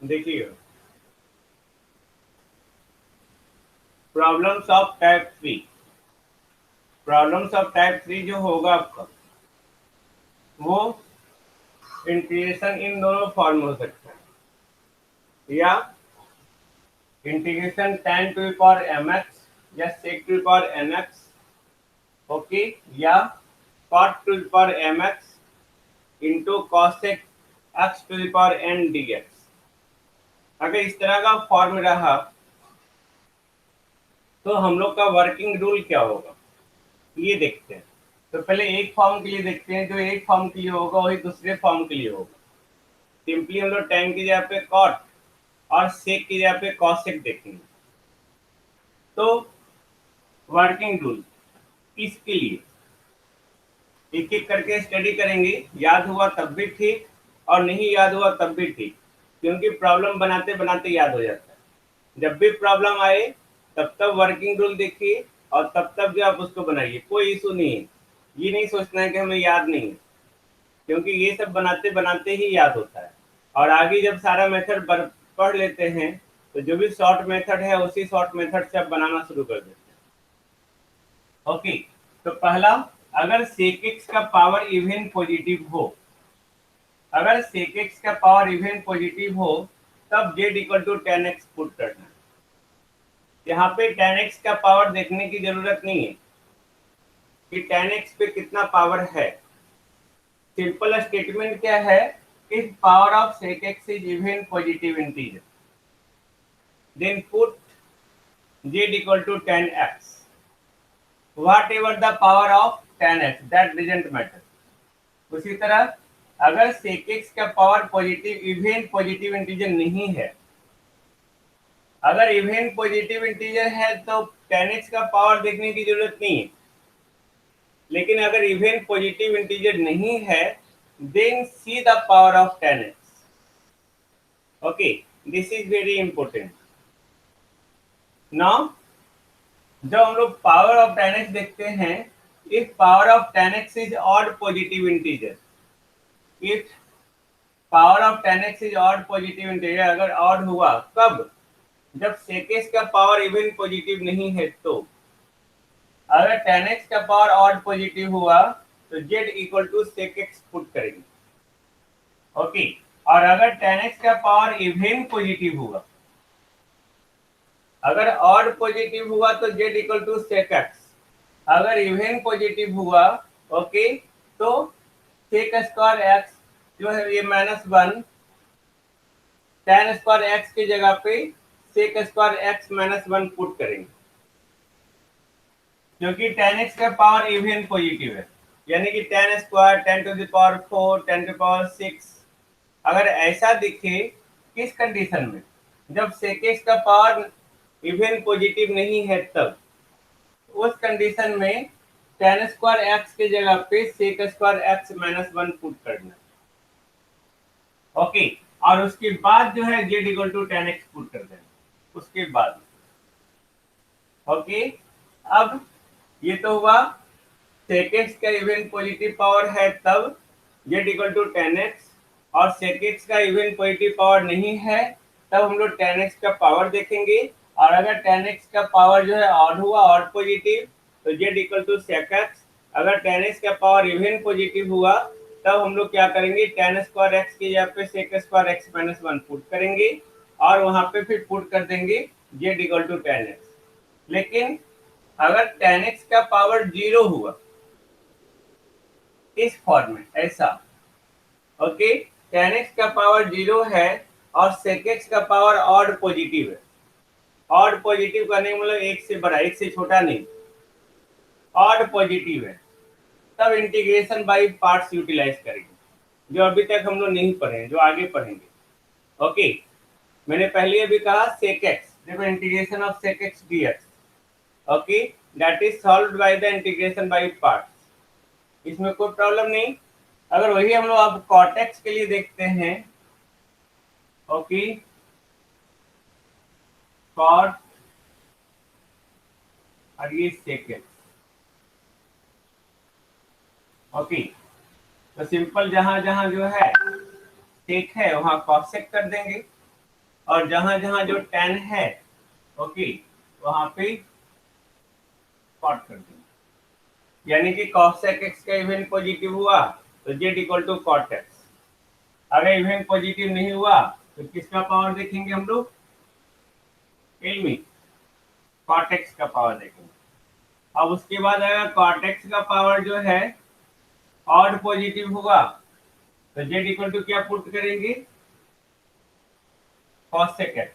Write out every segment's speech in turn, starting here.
देखिए, problems of type 3 जो होगा आपका, वो इंटीग्रेशन इन दोनों फॉर्म हो सकता है, या integration tan to the power mx या sec to the power nx, okay, या cot to the power mx into cosec x to the power n dx। अगर इस तरह का फॉर्म रहा तो हम लोग का वर्किंग रूल क्या होगा, ये देखते हैं। तो पहले एक फॉर्म के लिए देखते हैं, जो एक फॉर्म के लिए होगा वही दूसरे फॉर्म के लिए होगा। सिंपली हम लोग tan की जगह पे cot और sec की जगह पे cosec देखेंगे। तो वर्किंग रूल इसके लिए एक एक करके स्टडी करेंगे, याद हुआ तब भी ठीक और नहीं याद हुआ तब भी ठीक, क्योंकि प्रॉब्लम बनाते बनाते याद हो जाता है। जब भी प्रॉब्लम आए तब तब वर्किंग रूल देखिए और तब तब जो आप उसको बनाइए, कोई इशू नहीं है। ये नहीं सोचना है कि हमें याद नहीं है, क्योंकि ये सब बनाते बनाते ही याद होता है। और आगे जब सारा मेथड पढ़ लेते हैं तो जो भी शॉर्ट मेथड है उसी शॉर्ट मेथड से आप बनाना शुरू कर देते हैं। ओके, तो पहला, अगर sec x का पावर इवन पॉजिटिव हो, अगर sec x का पावर इवन पॉजिटिव हो तब z equal to tan x put करना है। यहाँ पे tan x का पावर देखने की जरूरत नहीं है कि tan x पे कितना पावर है। सिंपल स्टेटमेंट क्या है, if power of sec x is even positive integer then put z equal to tan x whatever the power of tan x, that doesn't matter। उसी तरह अगर sec x का power positive even positive integer नहीं है, अगर even positive integer है तो tan x का पावर देखने की जरूरत नहीं है। लेकिन अगर इवन पॉजिटिव इंटीजर नहीं है then see the power of tan x। Okay, this is very important. Now जब हम लोग पावर ऑफ tan x देखते हैं, if power of tan x is odd positive integer, if power of tan x is odd positive integer, अगर odd हुआ कब, जब sec x का पावर इवन पॉजिटिव नहीं है। तो अगर tan x का पावर ऑड पॉजिटिव हुआ तो z equal to sec x put करेंगे। ओके, और अगर tan x का पावर इवन पॉजिटिव हुआ, अगर ऑड पॉजिटिव हुआ तो z equal to sec x, अगर इवन पॉजिटिव हुआ ओके तो sec स्क्वायर x जो है ये -1, tan स्क्वायर x की जगह पे sec स्क्वायर x -1 पुट करेंगे, क्योंकि tan x का पावर इवन पॉजिटिव है, यानी कि tan square 10 to the power 4 10 to power 6। अगर ऐसा दिखे किस कंडीशन में, जब sec x का पावर इवन पॉजिटिव नहीं है, तब उस कंडीशन में tan स्क्वायर x की जगह पे sec स्क्वायर x -1 पुट करना। ओके, और उसके बाद जो है z equal to tan x put कर देना उसके बाद। ओके, अब ये तो हुआ sec x का इवन पॉजिटिव पावर है तब z equal to tan x, और sec x का इवन पॉजिटिव पावर नहीं है तब हम लोग tan x का पावर देखेंगे। और अगर tan x का पावर जो है ऑड हुआ, ऑड पॉजिटिव, तो z equal to sec x। अगर tan x का पावर इवन पॉजिटिव हुआ तब हम लोग क्या करेंगे, tan स्क्वायर x की जगह पे sec स्क्वायर x -1 पुट करेंगे और वहां पे फिर पुट कर देंगे z equal to tan x। लेकिन अगर tan x का पावर 0 हुआ इस फॉर्म में ऐसा, ओके, tan x का पावर 0 है और sec x का पावर ऑड पॉजिटिव है। ऑड पॉजिटिव करने का मतलब एक से बड़ा, एक से छोटा नहीं, ऑड पॉजिटिव है, तब इंटीग्रेशन बाय पार्ट्स यूटिलाइज करेंगे, जो अभी तक हम लोग नहीं पढ़े, जो आगे पढ़ेंगे। ओके, मैंने पहले अभी कहा sec x, देखो integration of sec x dx, okay, that is solved by the integration by parts, इसमें कोई प्रॉब्लम नहीं। अगर वही हम लोग अब cot x के लिए देखते हैं, ओके, cot और ये sec x, ओके, तो सिंपल जहां जहां जो है sec है वहां cosec कर देंगे। और जहां जहां जो tan है ओके वहां पे कॉट कर देंगे। यानी कि cos x का इवेंट पॉजिटिव हुआ तो z equal to cot x. अगर इवेंट पॉजिटिव नहीं हुआ तो किसका पावर देखेंगे हम लोग? Tell me. कॉट एक्स का पावर देखेंगे। अब उसके बाद अगर कॉट एक्स का पावर जो है ऑड पॉजिटिव हुआ तो z इक्वल टू क्या पुट करेंगे? cos x।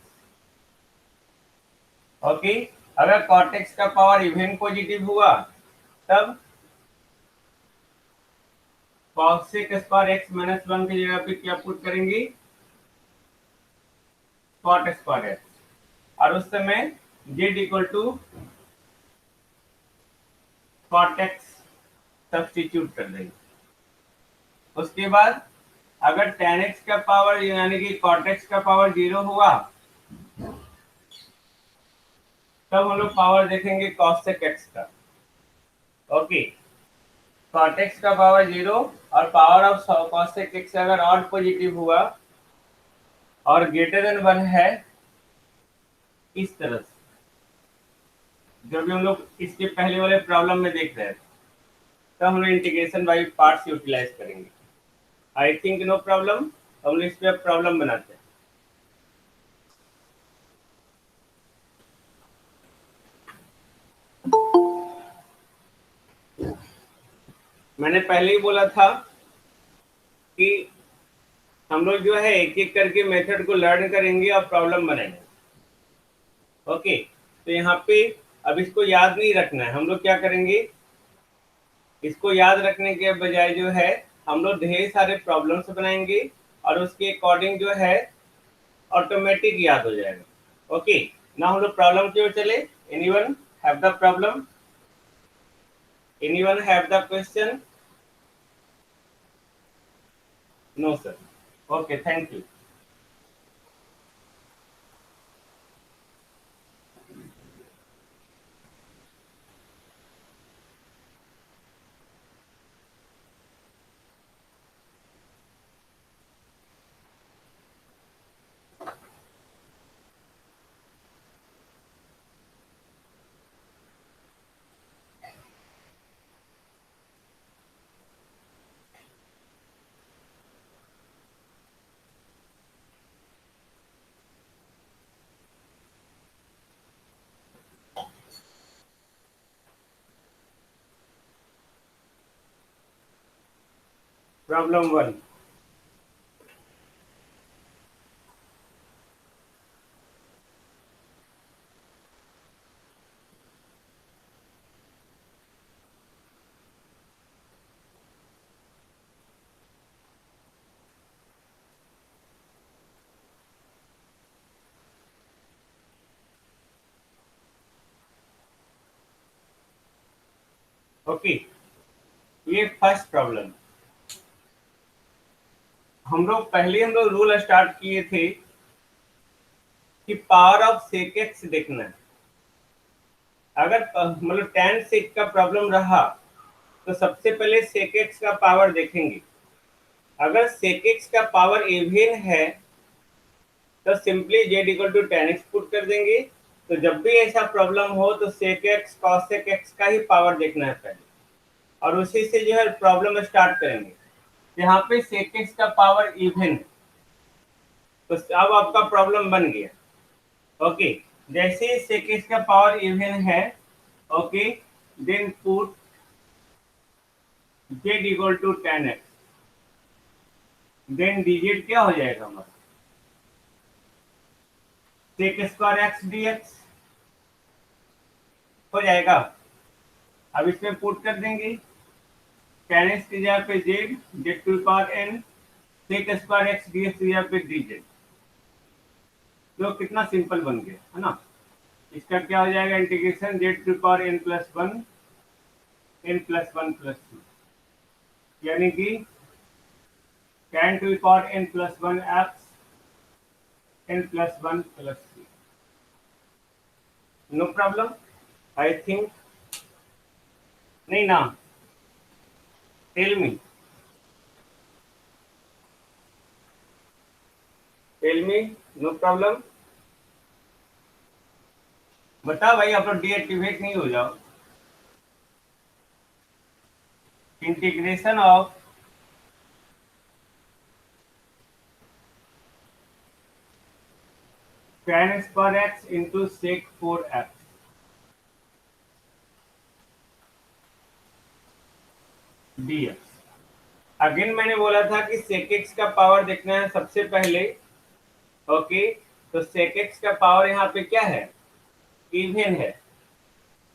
ओके, अगर cot x का पावर इवन पॉजिटिव हुआ तब cos square x minus one की जगह पे क्या पुट करेंगे? cot square x। और उस समय z equal to cot x substitute कर देंगे। उसके बाद अगर tan x का पावर यानी कि cot x का पावर 0 हुआ तब हम लोग पावर देखेंगे cos x का। ओके, cot x का पावर 0 और पावर ऑफ cos x अगर ऑड पॉजिटिव हुआ और ग्रेटर देन 1 है इस तरह से, जो भी हम लोग इसके पहले वाले प्रॉब्लम में देख रहे थे, तब हम लोग इंटीग्रेशन बाय पार्ट्स यूटिलाइज करेंगे। I think no problem. हम लोग इस पे प्रॉब्लम बनाते हैं। मैंने पहले ही बोला था कि हम लोग जो है एक एक करके मेथड को लर्न करेंगे और प्रॉब्लम बनाएंगे। ओके, तो यहाँ पे अब इसको याद नहीं रखना है। हम लोग क्या करेंगे, इसको याद रखने के बजाय जो है हम लोग ढेर सारे प्रॉब्लम्स बनाएंगे और उसके अकॉर्डिंग जो है ऑटोमेटिक याद हो जाएगा। ओके, ना हम लोग प्रॉब्लम की ओर चले। Anyone have the problem? Anyone have the question? No sir. Okay, thank you. Problem 1। Okay, ये फर्स्ट प्रॉब्लम। हम लोग रूल स्टार्ट किए थे कि पावर ऑफ सेक एक्स देखना है। अगर मतलब tan सेक का प्रॉब्लम रहा तो सबसे पहले सेक एक्स का पावर देखेंगे। अगर सेक एक्स का पावर इवन है तो simply z equal to tan x put कर देंगे। तो जब भी ऐसा प्रॉब्लम हो तो sec x cos sec x का ही पावर देखना है पहले, और उसी से जो है प्रॉब्लम स्टार्ट करेंगे। यहाँ पे सेक एक्स का पावर इवन है तो अब आपका प्रॉब्लम बन गया। ओके, जैसे ही sec x का पावर इवन है okay then put z equal to tan x, then dz क्या हो जाएगा हमारा? sec स्क्वायर x dx हो जाएगा। अब इसमें पुट कर देंगे tan x की जगह पे z to power n, sec square x dx की जगह पे dz। तो कितना सिंपल बन गया है ना। इसका क्या हो जाएगा? Integration z to power n plus one plus two, यानी कि tan to power n plus one x n plus one plus three. No problem I think. नहीं ना, टेल मी नो प्रॉब्लम। बताओ भाई, आप लोग डीएक्टिवेट नहीं हो जाओ। Integration of tan square x into sec 4x dx। Again मैंने बोला था कि sec x का पावर देखना है सबसे पहले। ओके, तो sec x का पावर यहाँ पे क्या है? इवन है।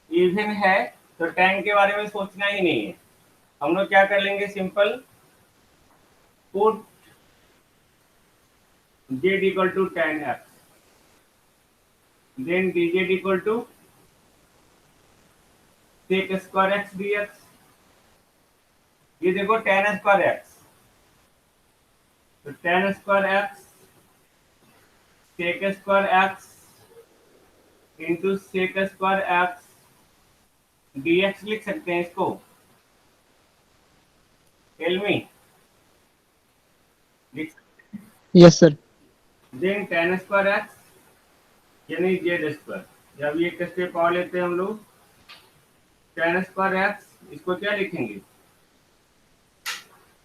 इवन है तो tan के बारे में सोचना ही नहीं है। हम लोग क्या कर लेंगे, simple put z equal to tan x, then dz equal to sec square x dx। ये देखो tan स्क्वायर x, तो tan square x sec square x into sec square x dx लिख सकते हैं इसको। टेल मी, लिख सकते yes sir. हैं। देन tan स्क्वायर x यानी z स्क्वायर, जब ये किसके पावर लेते हैं हम लोग, tan स्क्वायर x, इसको क्या लिखेंगे,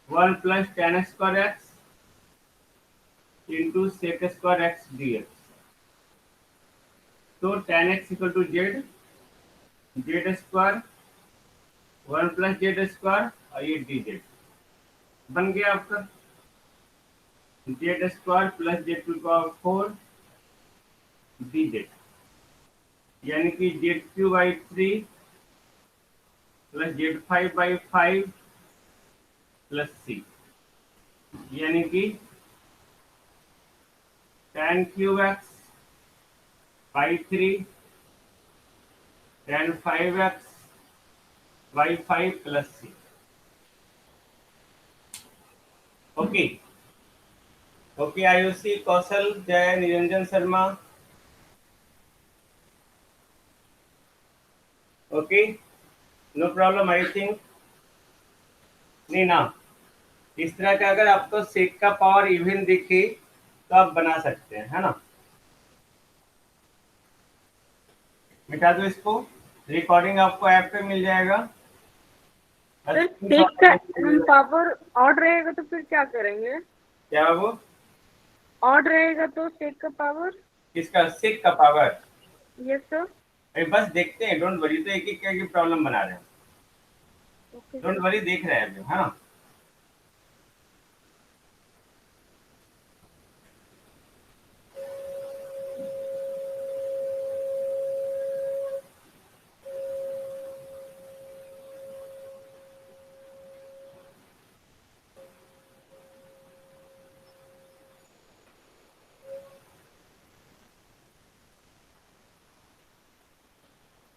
1 plus tan square x into sec square x dx। तो tan x equal to z, z square 1 plus z square और ये डी जेड बन गया आपका z square plus z to power 4 d z, यानी कि z cube by 3 plus z 5 by 5 plus c, यानी कि tan cube x by 3 tan 5x by 5 plus C. Okay okay, Ayushi, Kaushal, Jay, Niranjan Sharma. Okay, no problem I think. नहीं ना, इस तरह का अगर आपको सेक का पावर इवन दिखे तो आप बना सकते हैं, है ना। मिटा दो इसको, रिकॉर्डिंग आपको ऐप पे मिल जाएगा। सर सेक का हम पावर ऑड रहेगा तो फिर क्या करेंगे? क्या वो ऑड रहेगा तो सेक का पावर? किसका, सेक का पावर? Yes sir. अरे बस देखते हैं, डोंट वरी, तो एक एक करके प्रॉब्लम बना रहे हैं। Okay don't sir. वरी, देख रहे हैं अभी, हाँ।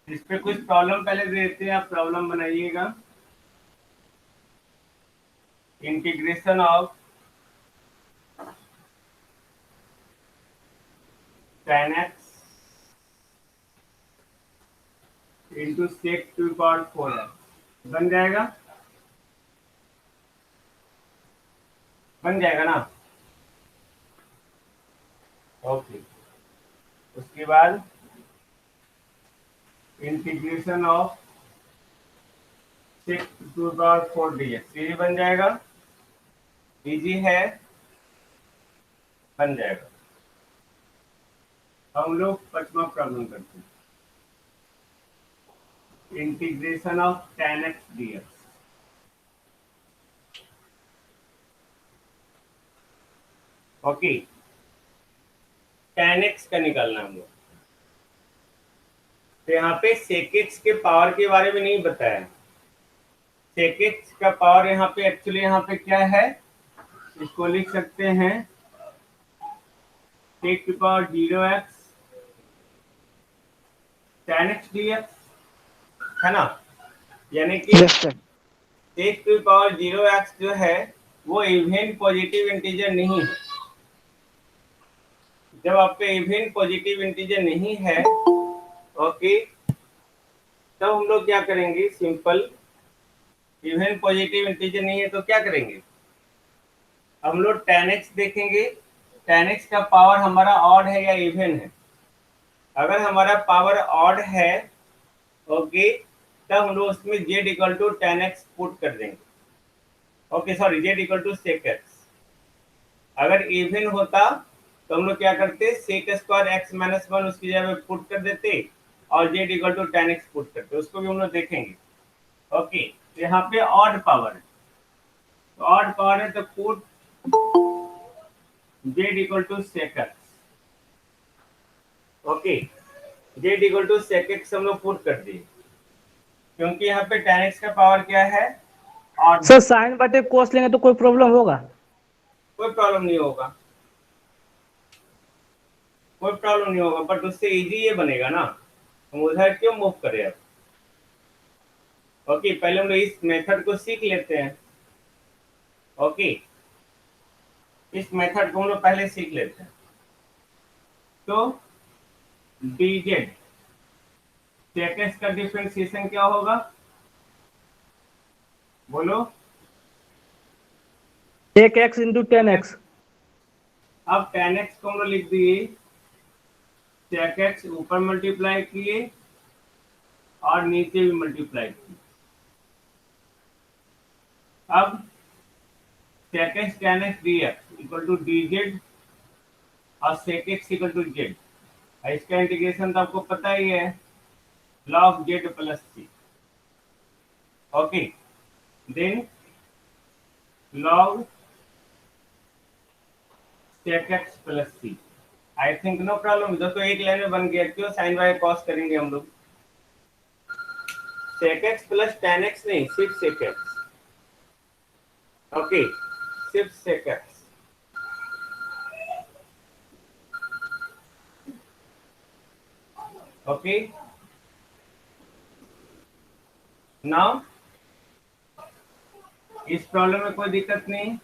इस पे कुछ प्रॉब्लम पहले देते हैं, आप प्रॉब्लम बनाइएगा। Integration of tan x into sec to power 4x बन जाएगा, बन जाएगा ना। ओके, उसके बाद integration of sec to power 4 dx, ये भी बन जाएगा, इजी है, बन जाएगा। हम लोग 5वां प्रॉब्लम करते हैं, integration of tan x dx। Okay, tan x का निकालना हम लोग, तो यहाँ पे sec x के पावर के बारे में नहीं बताया। sec x का पावर यहाँ पे एक्चुअली यहाँ पे क्या है, इसको लिख सकते हैं sec to power 0x tan x dx, है ना। यानी कि yes sir. sec to power 0x जो है वो इवन पॉजिटिव इंटीजर नहीं है। जब आप पे इवन पॉजिटिव इंटीजर नहीं है, ओके, तब हम लोग क्या करेंगे, सिंपल, इवन पॉजिटिव इंटीजर नहीं है तो क्या करेंगे, हम लोग tan x देखेंगे। tan x का पावर हमारा ऑड है या इवन है। अगर हमारा पावर ऑड है, ओके, तब हम लोग उसमें z equal to tan x put कर देंगे। Okay sorry, z equal to sec x। अगर इवन होता तो हम लोग क्या करते, sec square x minus one उसकी जगह पे पुट कर देते और z equal to tan x put करते, उसको भी हम लोग देखेंगे। ओके, तो यहाँ पे ऑड पावर है, तो ऑड पावर है तो put z equal to sec x। Okay, z equal to sec x हम लोग पुट कर दिए, क्योंकि यहाँ पे tan x का पावर क्या है, ऑड। सर साइन बटे कोस लेंगे तो कोई प्रॉब्लम होगा? कोई प्रॉब्लम नहीं होगा, कोई प्रॉब्लम नहीं होगा, बट उससे इजी ये बनेगा ना, हम उधर क्यों मूव करें अब। ओके, पहले हम लोग इस मेथड को सीख लेते हैं। ओके, इस मेथड को हम लोग पहले सीख लेते हैं। तो dz sec x का डिफरेंशिएशन क्या होगा, बोलो। sec x into ten x. अब tan x को हम लोग लिख दिए, sec x ऊपर मल्टीप्लाई किए और नीचे भी मल्टीप्लाई किए। अब sec x tan x dx equal to dz और sec x equal to z। इसका इंटीग्रेशन तो आपको पता ही है, log z plus c। Okay, then log sec x plus c। I think no problem, इधर तो एक लाइन में बन गया, क्यों साइन बाय कॉस करेंगे हम लोग। sec x plus tan x नहीं, सिर्फ sec x। ओके, सिर्फ sec x। ओके, नाउ इस प्रॉब्लम में कोई दिक्कत नहीं।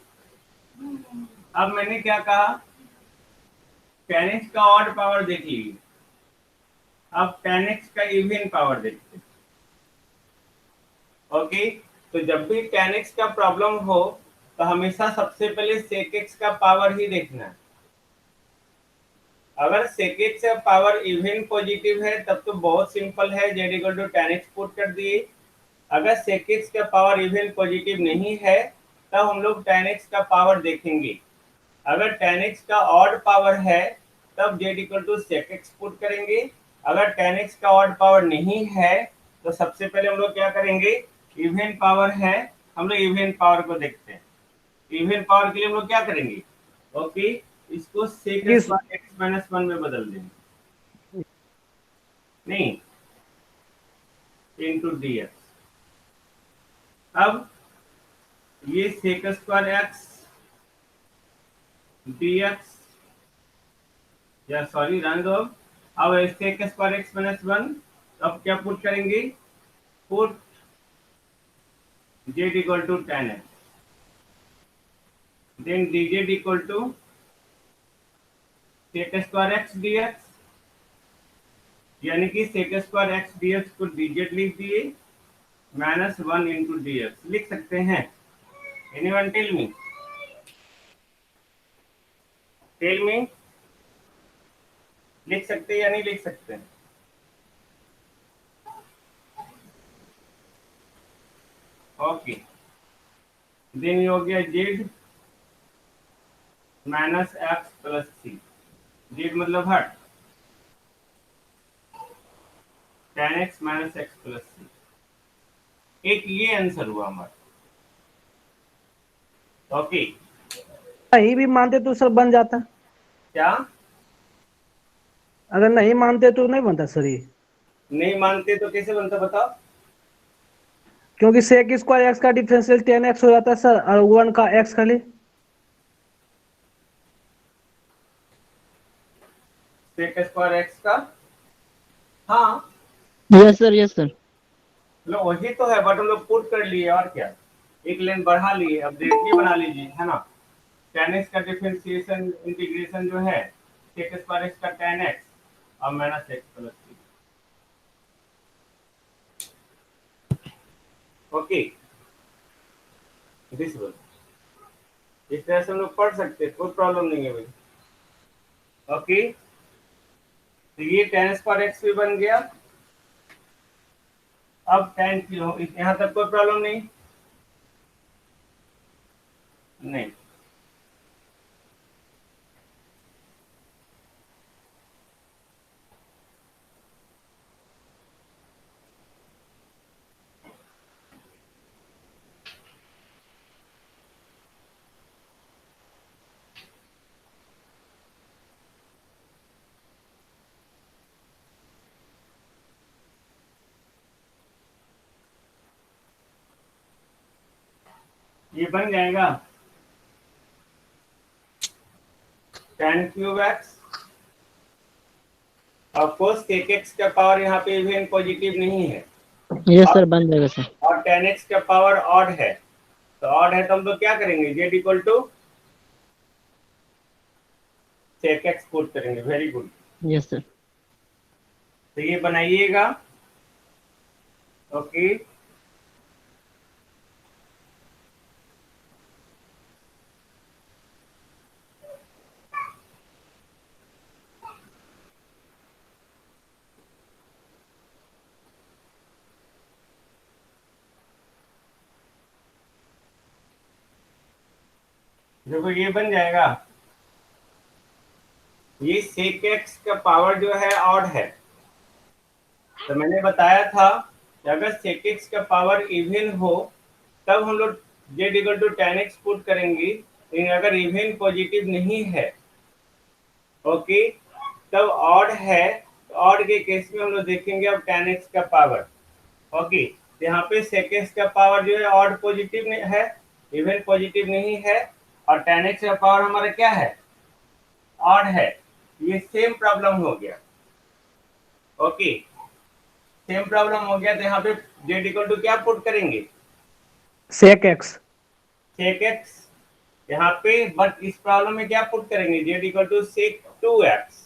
अब मैंने क्या कहा, tan x का ऑड पावर देख लीजिए, अब tan x का इवन पावर देखते हैं। ओके, तो जब भी tan x का प्रॉब्लम हो तो हमेशा सबसे पहले sec x का पावर ही देखना है। अगर sec x का पावर इवन पॉजिटिव है तब तो बहुत सिंपल है, z equal to tan x put कर दिए। अगर sec x का पावर इवन पॉजिटिव नहीं है तब हम लोग tan x का पावर देखेंगे। अगर tan x का ऑड पावर है तब z equal to sec x put करेंगे। अगर tan x का ऑड पावर नहीं है तो सबसे पहले हम लोग क्या करेंगे, इवन पावर है, हम लोग इवन पावर को देखते हैं। इवन पावर के लिए हम लोग क्या करेंगे, ओके, इसको sec square x minus one में बदल देंगे, नहीं, इंटू dx। अब ये sec स्क्वायर x dx, या सॉरी रहने दो। अब sec square x minus one, अब क्या पुट करेंगे, put z equal to tan x, then dz equal to sec square x dx, यानी कि sec स्क्वायर x dx को dz लिख दिए, माइनस वन इंटू dx लिख सकते हैं। Anyone tell me, tell me, लिख सकते हैं या नहीं लिख सकते हैं? ओके, देन ये हो गया z minus x plus c, z मतलब हट, tan x minus x plus c. एक ये आंसर हुआ हमारा। ओके, नहीं भी मानते तो सर बन जाता, क्या अगर नहीं मानते तो नहीं बनता सर ये, नहीं मानते तो कैसे बनता बताओ। क्योंकि sec स्क्वायर x का डिफरेंशियल टेन एक्स हो जाता है सर, और वन का x खाली। sec स्क्वायर x का, हाँ यस सर, यस सर। लो वही तो है, बट हम लोग पुट कर लिए और क्या, एक लाइन बढ़ा लिए, अब देखिए बना लीजिए, है ना। tan x का डिफरेंशिएशन इंटीग्रेशन जो है sec स्क्वायर x का tan x और minus x plus C. Okay, this one, इस तरह से हम लोग पढ़ सकते हैं, कोई प्रॉब्लम नहीं है भाई। ओके, तो ये tan स्क्वायर एक्स भी बन गया। अब tan क्यू, यहां तक कोई प्रॉब्लम नहीं? नहीं। ये बन जाएगा tan cube x. Of course sec x का पावर यहाँ पे इवन पॉजिटिव नहीं है यस सर, बन जाएगा सर। और tan x का पावर ऑड है, तो ऑड है तो हम लोग क्या करेंगे, z equal to sec x put करेंगे। Very good. Yes sir. तो ये बनाइएगा। ओके, देखो ये बन जाएगा, ये sec x का पावर जो है ऑड है, तो मैंने बताया था कि अगर sec x का पावर इवन हो तब हम लोग z equal to tan x put करेंगे, लेकिन अगर इवन पॉजिटिव नहीं है, ओके, तब ऑड है, तो ऑड के केस में हम लोग देखेंगे अब tan x का पावर। ओके, तो यहाँ पे sec x का पावर जो है ऑड पॉजिटिव है, इवन पॉजिटिव नहीं है, और tan x का पावर हमारा क्या है, ऑड है। ये सेम प्रॉब्लम हो गया। ओके, सेम प्रॉब्लम हो गया, तो यहाँ पे z इक्वल टू क्या पुट करेंगे, sec x। sec x यहाँ पे, बट इस प्रॉब्लम में क्या पुट करेंगे, z equal to sec 2x,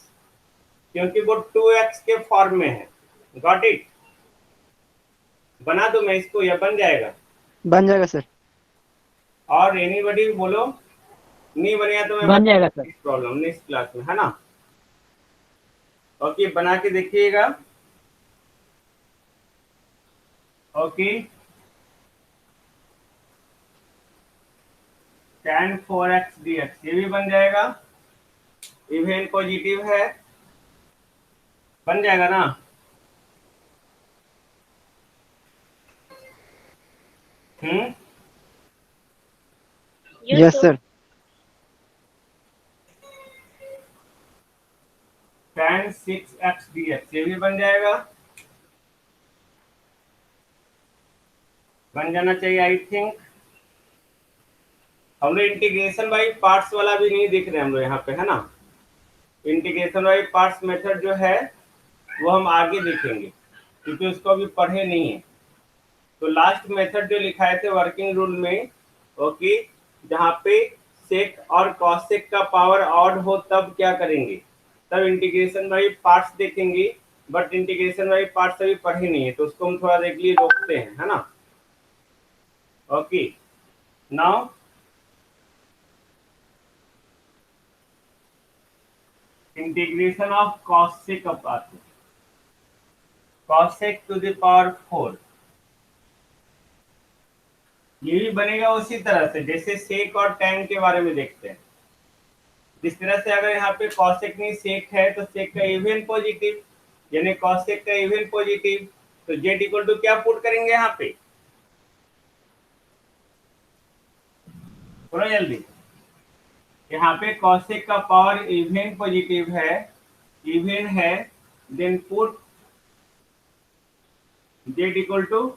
क्योंकि वो 2x के फॉर्म में है। Got it? बना दो मैं इसको, या बन जाएगा? बन जाएगा सर। और एनीबॉडी बोलो, नहीं बनेगा तो मैं बन जाएगा सर। इस प्रॉब्लम नेक्स्ट क्लास में, है ना? ओके, बना के देखिएगा। ओके, tan 4x dx ये भी बन जाएगा, इवन पॉजिटिव है, बन जाएगा ना? Yes sir. tan 6x dx ये भी बन जाएगा, बन जाना चाहिए आई थिंक। हम लोग इंटीग्रेशन बाई पार्ट्स वाला भी नहीं देख रहे हम लोग यहाँ पे, है ना? इंटीग्रेशन बाई पार्ट्स मेथड जो है वो हम आगे देखेंगे, क्योंकि उसको अभी पढ़े नहीं है। तो लास्ट मेथड जो लिखाए थे वर्किंग रूल में, ओके, जहाँ पे सेक और कॉसेक का पावर ऑड हो तब क्या करेंगे, तब इंटीग्रेशन बाई पार्ट्स देखेंगे, बट इंटीग्रेशन बाई पार्ट्स अभी पढ़े नहीं है, तो उसको हम थोड़ा देख लिए रोकते हैं, है ना? Okay, now integration of cosec apart cosec to the power 4, ये भी बनेगा उसी तरह से जैसे सेक और tan के बारे में देखते हैं। जिस तरह से अगर यहाँ पे cosec नहीं सेक है तो सेक का इवन पॉजिटिव, यानी cosec का इवन पॉजिटिव, तो z इक्वल टू क्या पुट करेंगे यहाँ पे, थोड़ा जल्दी। यहाँ पे cosec का पावर इवन पॉजिटिव है, इवन है, then put z equal to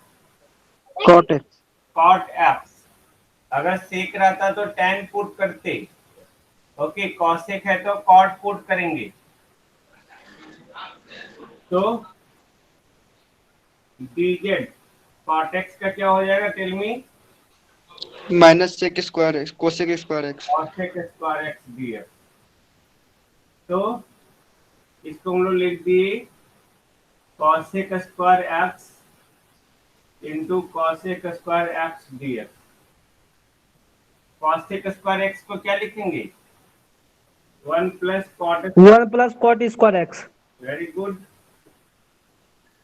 cot x. cot x। अगर सेक रहता तो tan पुट करते, ओके, cosec है तो cot पुट करेंगे, तो dz cot x का क्या हो जाएगा, tell me? Minus sec square x cosec square x. cosec square x dx। तो इसको हम लोग लिख दिए cosec square x into cosec square x dx। cosec square x को क्या लिखेंगे, 1 plus cot 1 plus cot square x. very good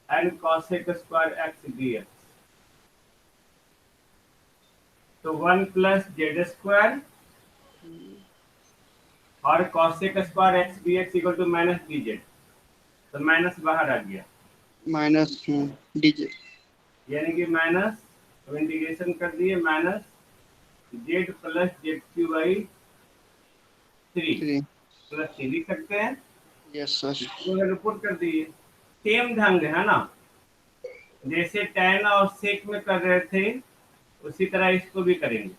and cosec square x dx. तो 1 plus z square और cosec square x dx equal to minus dz, तो minus बाहर आ गया, minus DJ यानी कि माइनस, अब इंटीग्रेशन कर दिए, minus z plus Z cube by 3 3 plus 3 लिख सकते हैं, यस सर रिपोर्ट कर दिए। सेम ढंग है ना, जैसे tan और sec में कर रहे थे उसी तरह इसको भी करेंगे।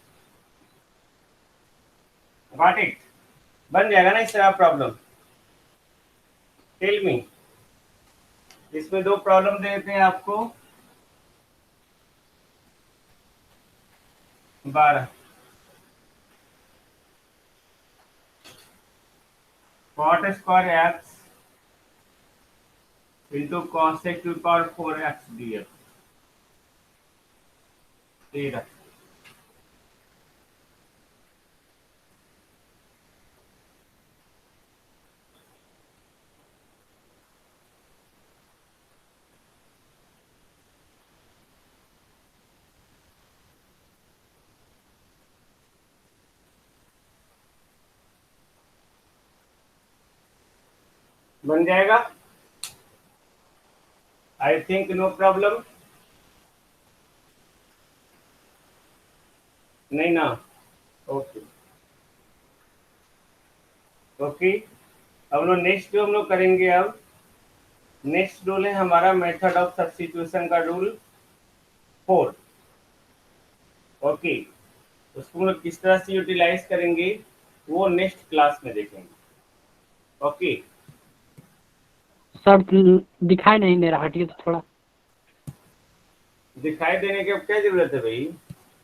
Got it? बन जाएगा ना इस तरह प्रॉब्लम? टेल मी, इसमें 2 प्रॉब्लम देते हैं आपको, 12 cot square x into cosec to the power 4x dx 13। बन जाएगा? आई थिंक नो प्रॉब्लम, नहीं ना? ओके ओके, अब लोग नेक्स्ट जो हम लोग करेंगे, अब नेक्स्ट रूल है हमारा मेथड ऑफ सब्स्टिट्यूशन का रूल 4। ओके, उसको हम लोग किस तरह से यूटिलाइज करेंगे वो नेक्स्ट क्लास में देखेंगे। ओके, सर दिखाई नहीं दे रहा, हटिए तो थोड़ा। दिखाई देने की अब क्या जरूरत है भाई?